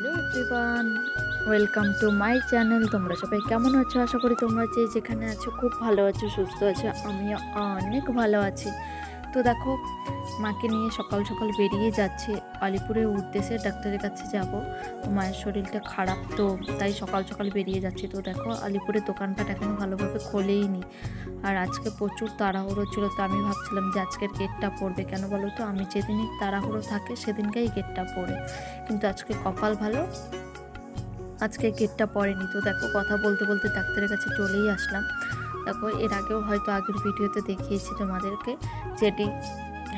Hello everyone, welcome to my channel. তোমরা সবাই কেমন আছো? আশা করি তোমরা যে যেখানে আছো খুব ভালো আছো, সুস্থ আছো। আমিও অনেক ভালো আছি। তো দেখো, মাকে নিয়ে সকাল সকাল বেরিয়ে যাচ্ছি আলিপুরের উদ্দেশ্যে। ডাক্তারের কাছে যাব। তো মায়ের শরীরটা খারাপ, তো তাই সকাল সকাল বেরিয়ে যাচ্ছি। তো দেখো, আলিপুরের দোকানপাট এখনও ভালোভাবে খোলেই নি। আর আজকে প্রচুর তাড়াহুড়ো ছিল, তো আমি ভাবছিলাম যে আজকের গেটটা পড়বে কেন বলো তো? আমি যেদিনই তাড়াহুড়ো থাকে সেদিনকেই গেটটা পড়ে, কিন্তু আজকে কপাল ভালো, আজকে গেটটা পড়েনি। তো দেখো, কথা বলতে বলতে ডাক্তারের কাছে চলেই আসলাম। দেখো, এর আগেও হয়তো আগের ভিডিওতে দেখিয়েছি তোমাদেরকে, যেটি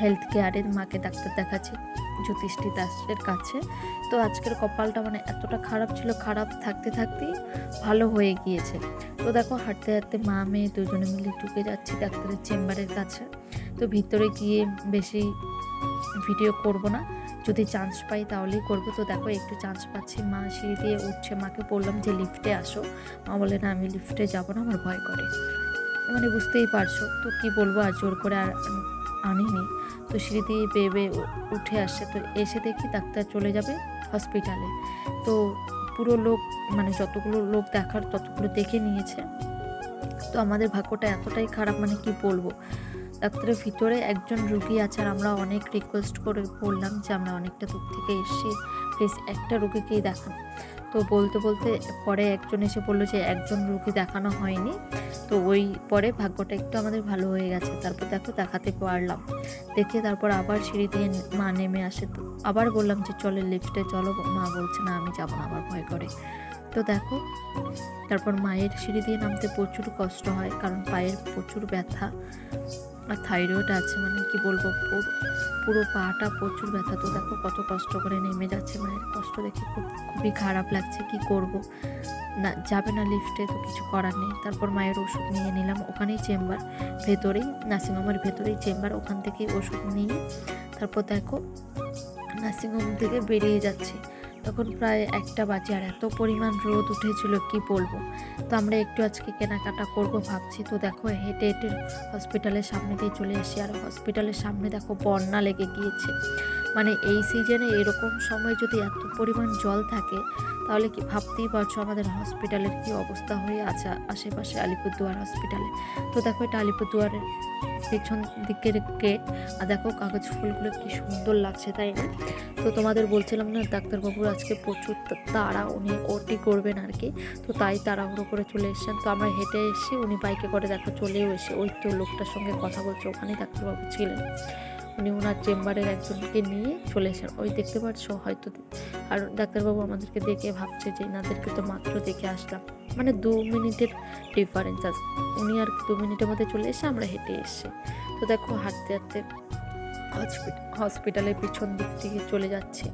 হেলথ কেয়ারের মাকে ডাক্তার দেখাচ্ছি জ্যোতিষ্ঠী দাসের কাছে। তো আজকের কপালটা মানে এতটা খারাপ ছিল, খারাপ থাকতে থাকতেই ভালো হয়ে গিয়েছে। তো দেখো, হাঁটতে হাঁটতে মা মেয়ে দুজনে মিলে ঢুকে যাচ্ছি ডাক্তারের চেম্বারের কাছে। তো ভিতরে গিয়ে বেশি ভিডিও করব না, যদি চান্স পাই তাহলেই করব। তো দেখো, একটু চান্স পাচ্ছি, মা সিঁড়ি দিয়ে উঠছে। মাকে বললাম যে লিফটে আসো, মা বলে না আমি লিফটে যাব না, আমার ভয় করে। মানে বুঝতেই পারছো তো, কি বলবো, আর জোর করে আর আনিনি। তো সিঁড়ি দিয়ে বেয়ে বেয়ে উঠে আসছে। তো এসে দেখি ডাক্তার চলে যাবে হসপিটালে। তো পুরো লোক, মানে যতগুলো লোক দেখার ততগুলো দেখে নিয়েছে। তো আমাদের ভাগ্যটা এতটাই খারাপ, মানে কি বলবো। ডাক্তারের ভিতরে একজন রুগী আছে, আর আমরা অনেক রিকোয়েস্ট করে বললাম যে আমরা অনেকটা দূর থেকে এসেছি, প্লিজ একটা রুগীকেই দেখান। তো বলতে বলতে পরে একজন এসে বললো যে একজন রুগী দেখানো হয়নি। তো ওই পরে ভাগ্যটা একটু আমাদের ভালো হয়ে গেছে। তারপর দেখো, দেখাতে পারলাম। দেখে তারপর আবার সিঁড়ি দিয়ে মা নেমে আসে। তো আবার বললাম যে চলে লিফটে চলো, মা বলছে না আমি যাবো না, আমার ভয় করে। তো দেখো, তারপর মায়ের সিঁড়ি দিয়ে নামতে প্রচুর কষ্ট হয়, কারণ পায়ের প্রচুর ব্যথা, আর থাইরয়েড আছে, মানে কি বলবো, পুরো পাটা প্রচুর ব্যথা। তো দেখো কত কষ্ট করে নেমে যাচ্ছে, মায়ের কষ্ট দেখে খুবই খারাপ লাগছে। কি করব, না যাবে না লিফটে, তো কিছু করার নেই। তারপর মায়ের ওষুধ নিয়ে নিলাম, ওখানেই চেম্বার, ভেতরেই নার্সিংহোমের ভেতরেই চেম্বার, ওখান থেকেই ওষুধ নিয়ে তারপর দেখো নার্সিংহোম থেকে বেরিয়ে যাচ্ছি। তখন প্রায় 1টা বাজে, আর এত পরিমাণ রোদ উঠেছিল কি বলবো। তো আমরা একটু আজকে কেনাকাটা করব ভাবছি। তো দেখো, হেঁটে হেঁটে হসপিটালের সামনে দিয়ে চলে আসি, আর হসপিটালের সামনে দেখো বন্যা লেগে গিয়েছে। মানে এই সিজনে এরকম সময় যদি এত পরিমাণ জল থাকে, তাহলে কি ভাবতেই পারছো আমাদের হসপিটালের কি অবস্থা হয়ে আছে আশেপাশে আলিপুরদুয়ার হসপিটালে। তো দেখো, এটা আলিপুরদুয়ারের পেছন দিকের গেট। আর দেখো কাগজ ফুলগুলো কি সুন্দর লাগছে, তাই না? তো তোমাদের বলছিলাম না, ডাক্তারবাবুর আজকে প্রচুর তাড়া, উনি ওটি করবেন আর কি। তো তাই তাড়াহুড়ো করে চলে এসেছেন। তো আমরা হেঁটে এসে, উনি বাইকে করে দেখো চলেও এসে, ওই তো লোকটার সঙ্গে কথা বলছে, ওখানেই ডাক্তারবাবু ছিলেন। উনি ওনার চেম্বারের একজনকে নিয়ে চলে এসেছেন, ওই দেখতে পাচ্ছ হয়তো। আর ডাক্তারবাবু আমাদেরকে দেখে ভাবছে যে এনাদেরকে তো মাত্র দেখে আসলাম, মানে 2 মিনিটের ডিফারেন্স আছে। উনি আর 2 মিনিটের মধ্যে চলে এসে আমরা হেঁটে এসে। তো দেখো, হাঁটতে হাঁটতে হসপিটালের পিছন দিক থেকে চলে যাচ্ছে।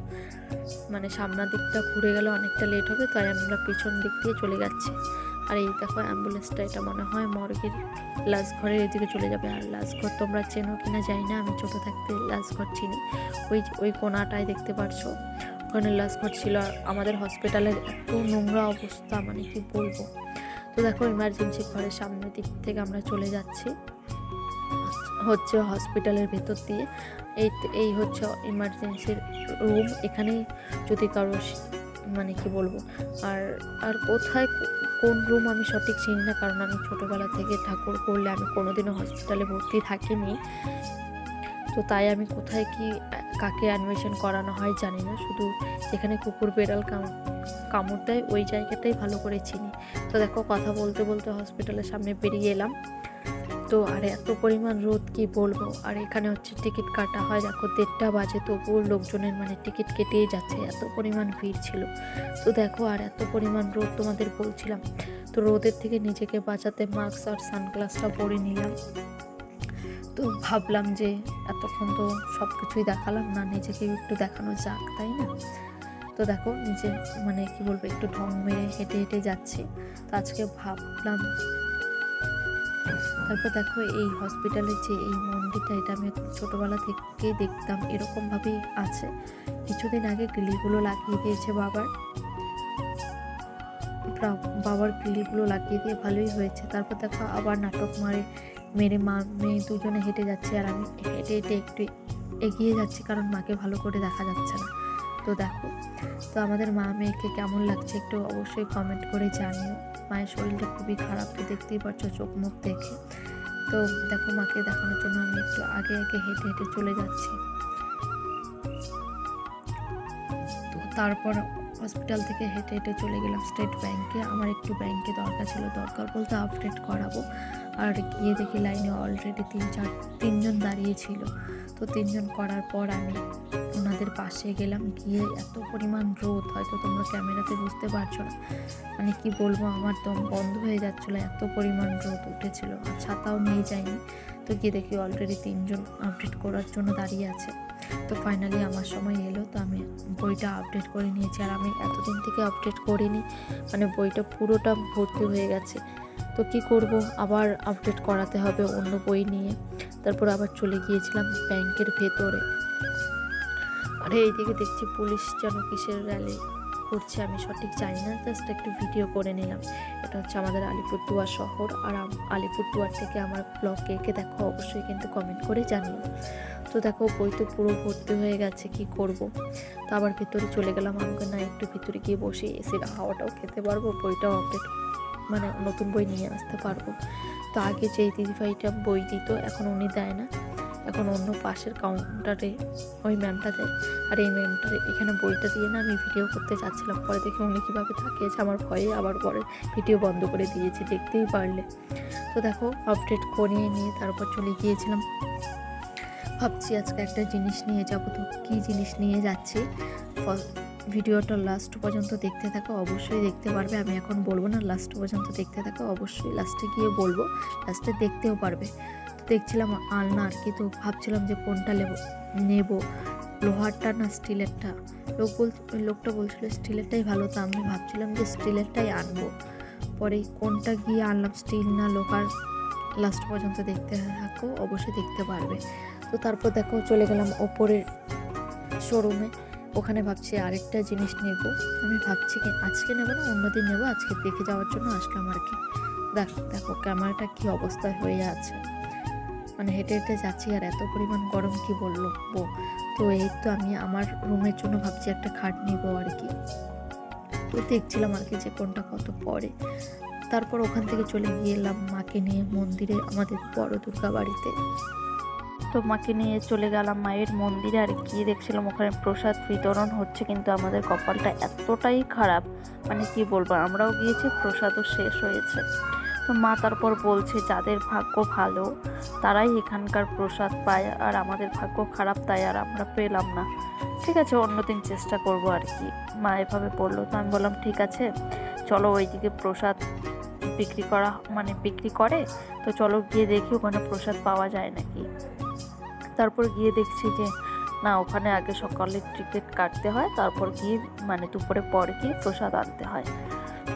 মানে সামনের দিকটা ঘুরে গেলে অনেকটা লেট হবে, তাই আমরা পিছন দিক দিয়ে চলে যাচ্ছি। আর এই দেখো অ্যাম্বুলেন্সটা, এটা মনে হয় মর্গের লাস্ট ঘরের এদিকে চলে যাবে। আর লাস্ট ঘর তোমরা চেনো কিনা জানি না, আমি ছোটো থাকতে লাস্ট ঘর চিনি। ওই কোনাটায় দেখতে পারছো, ওখানে লাস্ট ঘর ছিল। আর আমাদের হসপিটালের এত নোংরা অবস্থা, মানে কি বলবো। তো দেখো, ইমার্জেন্সি ঘরের সামনের দিক থেকে আমরা চলে যাচ্ছি হচ্ছে হসপিটালের ভেতর দিয়ে। এই হচ্ছে ইমার্জেন্সির রুম। এখানেই যদি কারো মানে কি বলবো, আর আর কোথায় কোন রুম আমি সঠিক চিনি না, কারণ আমি ছোটোবেলা থেকে ঠাকুর করলে আমি কোনোদিনও হসপিটালে ভর্তি থাকিনি। তো তাই আমি কোথায় কি কাকে অ্যাডমিশন করানো হয় জানি না, শুধু যেখানে কুকুর বেড়াল কামড় দেয় ওই জায়গাটাই ভালো করে চিনি। তো দেখো, কথা বলতে বলতে হসপিটালের সামনে বেরিয়ে এলাম। তো আর এত পরিমাণ রোদ কি বলবো। আর এখানে হচ্ছে টিকিট কাটা হয়, দেখো 1:30 বাজে, তবুও লোকজনের মানে টিকিট কেটেই যাচ্ছে, এত পরিমাণ ভিড় ছিল। তো দেখো, আর এত পরিমাণ রোদ তোমাদের বলছিলাম। তো রোদের থেকে নিজেকে বাঁচাতে মাস্ক আর সানগ্লাসটা পরে নিলাম। তো ভাবলাম যে এতক্ষণ তো সব কিছুই দেখালাম না, নিজেকে একটু দেখানো যাক, তাই না? তো দেখো, নিজে মানে কি বলবো, একটু ঢং মেরে হেঁটে হেঁটে যাচ্ছি। তো আজকে ভাবলাম, তারপর দেখো এই হসপিটালের যে এই মন্দিরটা, এটা আমি ছোটোবেলা থেকেই দেখতাম এরকমভাবেই আছে। কিছুদিন আগে গ্রিলগুলো লাগিয়ে দিয়েছে বাবার গ্রিলগুলো লাগিয়ে দিয়ে ভালোই হয়েছে। তারপর দেখো আবার নাটক মেরে মা মেয়ে দুজনে হেঁটে যাচ্ছে, আর আমি হেঁটে হেঁটে একটু এগিয়ে যাচ্ছি, কারণ মাকে ভালো করে দেখা যাচ্ছে না। তো দেখো, তো আমাদের মা মেয়েকে কেমন লাগছে একটু অবশ্যই কমেন্ট করে জানিও। মায়ের শরীরটা খুবই খারাপ, তো দেখতেই পাচ্ছ চোখ মুখ দেখে। তো দেখো, মাকে দেখানোর জন্য আমি একটু আগে আগে হেঁটে হেঁটে চলে যাচ্ছি। তো তারপর হসপিটাল থেকে হেঁটে হেঁটে চলে গেলাম স্টেট ব্যাংকে। আমার একটু ব্যাংকে দরকার ছিল, দরকার বলতে আপডেট করাবো। আর গিয়ে দেখি লাইনে অলরেডি তিনজন দাঁড়িয়েছিল। তো তিনজন করার পর আমি ওনাদের পাশে গেলাম, গিয়ে এত পরিমাণ রোদ, হয়তো তোমরা ক্যামেরাতে বুঝতে পারছো না, মানে কি বলবো, আমার দম বন্ধ হয়ে যাচ্ছিলো, এত পরিমাণ রোদ উঠেছিল। আর ছাতাও নিয়ে যাইনি। তো গিয়ে দেখি অলরেডি তিনজন আপডেট করার জন্য দাঁড়িয়ে আছে। তো ফাইনালি আমার সময় এলো, তো আমি বইটা আপডেট করে নিয়েছি। আর আমি এতদিন থেকে আপডেট করিনি, মানে বইটা পুরোটা ভর্তি হয়ে গেছে। তো কি করব, আবার আপডেট করাতে হবে অন্য বই নিয়ে। তারপর আবার চলে গিয়েছিলাম ব্যাংকের ভেতরে। আর এইদিকে দেখছি পুলিশ যেন কিসের র্যালি করছে, আমি সঠিক জানি না, জাস্ট একটু ভিডিও করে নিলাম। এটা হচ্ছে আমাদের আলিপুরদুয়ার শহর। আর আলিপুরদুয়ার থেকে আমার ব্লগ কে দেখো অবশ্যই কিন্তু কমেন্ট করে জানিও। তো দেখো, বই তো পুরো ভর্তি হয়ে গেছে, কি করব। তো আবার ভিতরে চলে গেলাম, আমাকে না একটু ভিতরে গিয়ে বসে এসির হাওয়াটাও খেতে পারবো, বইটাও আপডেট মানে নতুন বই নিয়ে আসতে পারবো। তো আগে যেই দিদিভাইটা বই দিত, এখন উনি দেয় না, এখন অন্য পাশের কাউন্টারে ওই ম্যামটা দেয়। আর এই ম্যামটার এখানে বইটা দিয়ে না আমি ভিডিও করতে চাচ্ছিলাম, পরে দেখে উনি কীভাবে তাকিয়েছে আমার ভয়ে, আবার পরে ভিডিও বন্ধ করে দিয়েছে, দেখতেই পারলে। তো দেখো, আপডেট করিয়ে নিয়ে তারপর চলে গিয়েছিলাম। ভাবছি আজকে একটা জিনিস নিয়ে যাবো, তো কী জিনিস নিয়ে যাচ্ছি ভিডিওটা লাস্ট পর্যন্ত দেখতে থাকো, অবশ্যই দেখতে পারবে। আমি এখন বলবো না, লাস্ট পর্যন্ত দেখতে থাকো, অবশ্যই লাস্টে গিয়ে বলবো, লাস্টে দেখতেও পারবে। তো দেখছিলাম আলনা আর কি, তো ভাবছিলাম যে কোনটা নেব, লোহারটা না স্টিলেরটা। লোকটা বলছিল স্টিলেরটাই ভালো, তো আমি ভাবছিলাম যে স্টিলেরটাই আনবো। পরে কোনটা গিয়ে আনলাম, স্টিল না লোহার, লাস্ট পর্যন্ত দেখতে থাকো, অবশ্যই দেখতে পারবে। তো তারপর দেখো চলে গেলাম ওপরের শোরুমে, ওখানে ভাবছি আরেকটা জিনিস নেব। আমি ভাবছি কি আজকে নেব না অন্যদিন নেব, আজকে দেখে যাওয়ার জন্য আসলাম আর কি। দেখো ক্যামেরাটা কি অবস্থায় হয়ে আছে, মানে হেঁটে হেঁটে যাচ্ছি আর এত পরিমাণ গরম, কি বলবো। তো এই তো আমি আমার রুমের জন্য ভাবছি একটা খাট নেবো আর কি। তো দেখছিলাম আর কি যে কোনটা কত পড়ে। তারপর ওখান থেকে চলে গিয়েলাম মাকে নিয়ে মন্দিরে, আমাদের বড় দুর্গা বাড়িতে। তো মাকে নিয়ে চলে গেলাম মায়ের মন্দিরে, আর গিয়ে দেখছিলাম ওখানে প্রসাদ বিতরণ হচ্ছে, কিন্তু আমাদের কপালটা এতটাই খারাপ, মানে কি বলবো, আমরাও গিয়েছি, প্রসাদও শেষ হয়েছে। তো মা তারপর বলছে যাদের ভাগ্য ভালো তারাই এখানকার প্রসাদ পায়, আর আমাদের ভাগ্য খারাপ, তাই আর আমরা পেলাম না। ঠিক আছে, অন্যদিন চেষ্টা করব আর কি, মা এভাবে বললো। তো আমি বললাম ঠিক আছে, চলো ওইদিকে প্রসাদ বিক্রি করে, তো চলো গিয়ে দেখি ওখানে প্রসাদ পাওয়া যায় নাকি। তারপর গিয়ে দেখছি যে না, ওখানে আগে সকালে টিকিট কাটতে হয়, তারপর গিয়ে দুপুরে পরে গিয়ে প্রসাদ আনতে হয়।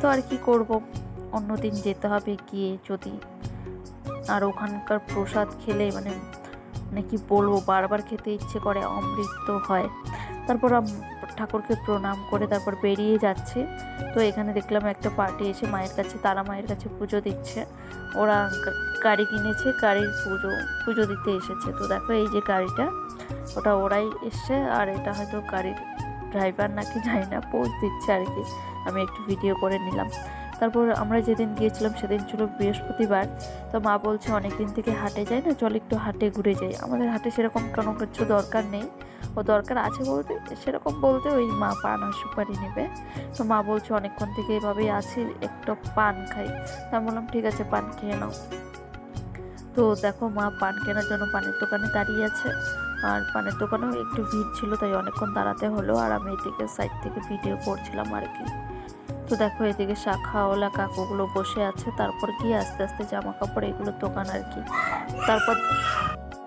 তো আর কি করব, অন্যদিন যেতে হবে গিয়ে যদি। আর ওখানকার প্রসাদ খেলে মানে কি বলবো, বারবার খেতে ইচ্ছে করে, অমৃত হয়। তারপর ঠাকুরকে প্রণাম করে তারপর বেরিয়ে যাচ্ছে। তো এখানে দেখলাম একটা পার্টি এসে মায়ের কাছে, তারা মায়ের কাছে পুজো দিচ্ছে। ওরা গাড়ি কিনেছে, গাড়ির পুজো দিতে এসেছে। তো দেখো এই যে গাড়িটা, ওটা ওরাই এসছে, আর এটা হয়তো গাড়ির ড্রাইভার নাকি জানি না, পোজ দিচ্ছে আর কি। আমি একটু ভিডিও করে নিলাম। তারপর আমরা যেদিন গিয়েছিলাম সেদিন ছিল বৃহস্পতিবার। তো মা বলছে অনেক দিন থেকে হাটে যাই না, চল একটু হাটে ঘুরে যাই। আমাদের হাটে সেরকম কোনো কিছু দরকার নেই, ও দরকার আছে বলতে সেরকম বলতে ওই মা পান আর সুপারি নেবে। তো মা বলছে অনেকক্ষণ থেকে এভাবেই আছি, একটু পান খাই। তা আমি বললাম ঠিক আছে, পান খেয়ে নাও। তো দেখো মা পান কেনার জন্য পানের দোকানে দাঁড়িয়ে আছে, আর পানের দোকানেও একটু ভিড় ছিল, তাই অনেকক্ষণ দাঁড়াতে হলো। আর আমি এদিকে সাইড থেকে ভিডিও করছিলাম আর কি। তো দেখো এদিকে শাখাওয়ালা কাকুগুলো বসে আছে, তারপর গিয়ে আস্তে আস্তে জামা কাপড় এগুলোর দোকান আর কি।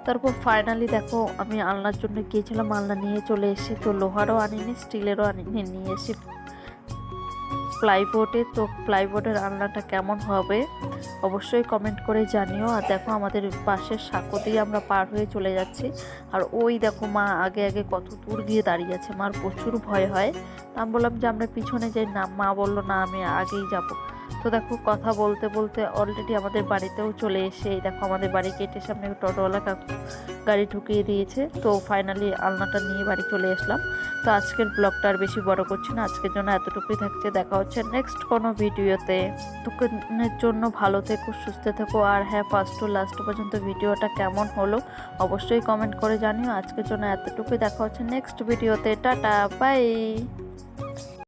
তারপর ফাইনালি দেখো আমি আলনার জন্য গিয়েছিলাম, আলনা নিয়ে চলে এসেছি। তো লোহারও আনিনি, স্টিলেরও আনিনি, নিয়ে এসে প্লাইবোর্ডে। তো প্লাইবোর্ডের আলনাটা কেমন হবে অবশ্যই কমেন্ট করে জানিও। আর দেখো আমাদের পাশের সাঁকো দিয়ে আমরা পার হয়ে চলে যাচ্ছি, আর ওই দেখো মা আগে আগে কত দূর গিয়ে দাঁড়িয়ে আছে। মার প্রচুর ভয় হয়, তা আমি বললাম যে আমরা পিছনে যাই না, মা বললো না আমি আগেই যাব। তো দেখো কথা বলতে বলতে অলরেডি আমাদের বাড়িতেও চলে এসে এই দেখো আমাদের বাড়ি গেটের সামনে টোটোওয়ালা কাকু গাড়ি ঢুকিয়ে দিয়েছে। তো ফাইনালি আলনাটা নিয়ে বাড়ি চলে আসলাম। তো আজকের ব্লগটা আর বেশি বড় করছি না, আজকের জন্য এতটুকুই থাকছে। দেখা হচ্ছে নেক্সট কোনো ভিডিওতে। ততক্ষণের জন্য ভালো থেকো, সুস্থ থেকো। আর হ্যাঁ, ফার্স্ট টু লাস্ট পর্যন্ত ভিডিওটা কেমন হলো অবশ্যই কমেন্ট করে জানিও। আজকের জন্য এতটুকুই, দেখা হচ্ছে নেক্সট ভিডিওতে। Tata, by.